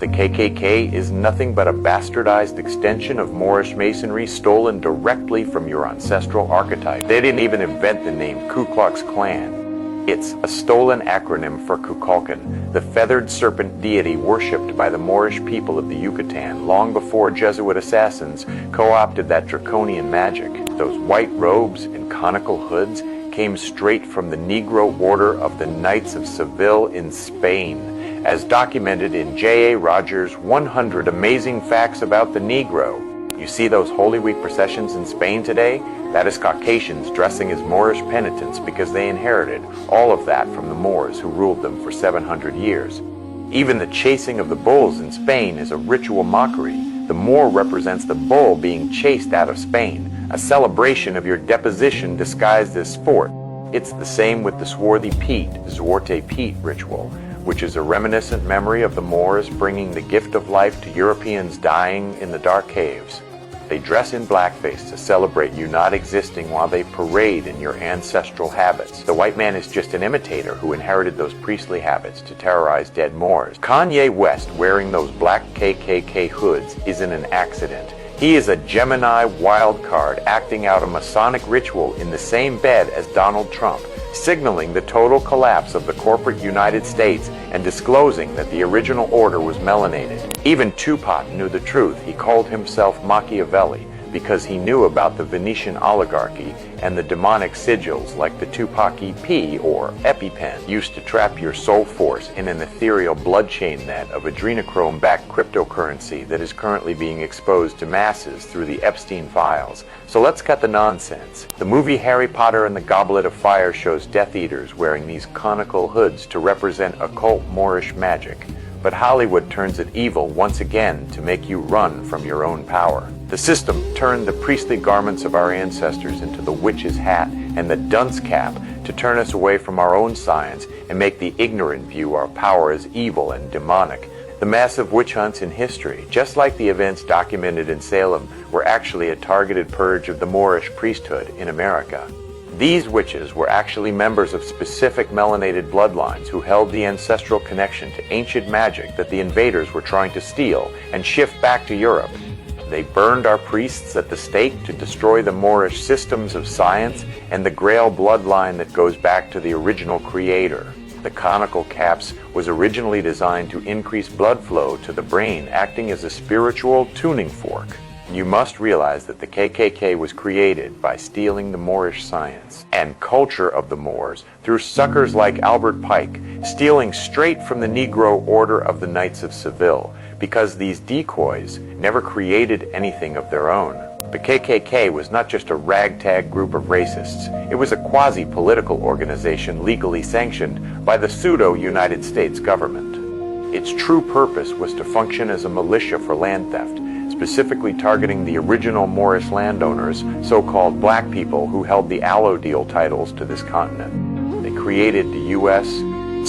The KKK is nothing but a bastardized extension of Moorish masonry stolen directly from your ancestral archetype. They didn't even invent the name Ku Klux Klan. It's a stolen acronym for Kukulkan, the feathered serpent deity worshipped by the Moorish people of the Yucatan long before Jesuit assassins co-opted that draconian magic. Those white robes and conical hoods came straight from the Negro Order of the Knights of Seville in Spain, as documented in J.A. Rogers' 100 Amazing Facts About the Negro. You see those Holy Week processions in Spain today? That is Caucasians dressing as Moorish penitents because they inherited all of that from the Moors who ruled them for 700 years. Even the chasing of the bulls in Spain is a ritual mockery. The Moor represents the bull being chased out of Spain, a celebration of your deposition disguised as sport. It's the same with the swarthy Pete, Zwarte Piet ritual, which is a reminiscent memory of the Moors bringing the gift of life to Europeans dying in the dark caves. They dress in blackface to celebrate you not existing while they parade in your ancestral habits. The white man is just an imitator who inherited those priestly habits to terrorize dead Moors. Kanye West wearing those black KKK hoods isn't an accident. He is a Gemini wild card acting out a Masonic ritual in the same bed as Donald Trump, signaling the total collapse of the corporate United States and disclosing that the original order was melanated. Even Tupac knew the truth. He called himself Machiavelli because he knew about the Venetian oligarchy and the demonic sigils like the Tupac EP or EpiPen used to trap your soul force in an ethereal blood chain net of adrenochrome-backed cryptocurrency that is currently being exposed to masses through the Epstein files. So let's cut the nonsense. The movie Harry Potter and the Goblet of Fire shows Death Eaters wearing these conical hoods to represent occult Moorish magic. But Hollywood turns it evil once again to make you run from your own power. The system turned the priestly garments of our ancestors into the witch's hat and the dunce cap to turn us away from our own science and make the ignorant view our power as evil and demonic. The massive witch hunts in history, just like the events documented in Salem, were actually a targeted purge of the Moorish priesthood in America. These witches were actually members of specific melanated bloodlines who held the ancestral connection to ancient magic that the invaders were trying to steal and shift back to Europe. They burned our priests at the stake to destroy the Moorish systems of science and the Grail bloodline that goes back to the original creator. The conical caps was originally designed to increase blood flow to the brain, acting as a spiritual tuning fork. You must realize that the KKK was created by stealing the Moorish science and culture of the Moors through suckers like Albert Pike, stealing straight from the Negro Order of the Knights of Seville, because these decoys never created anything of their own. The KKK was not just a ragtag group of racists. It was a quasi-political organization legally sanctioned by the pseudo-United States government. Its true purpose was to function as a militia for land theft, specifically targeting the original Moorish landowners, so-called black people who held the allodial titles to this continent. They created the U.S.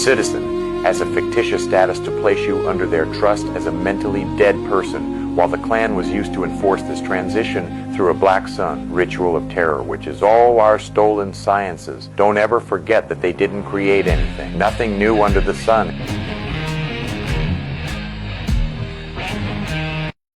citizen as a fictitious status to place you under their trust as a mentally dead person, while the Klan was used to enforce this transition through a Black Sun ritual of terror, which is all our stolen sciences. Don't ever forget that they didn't create anything. Nothing new under the sun.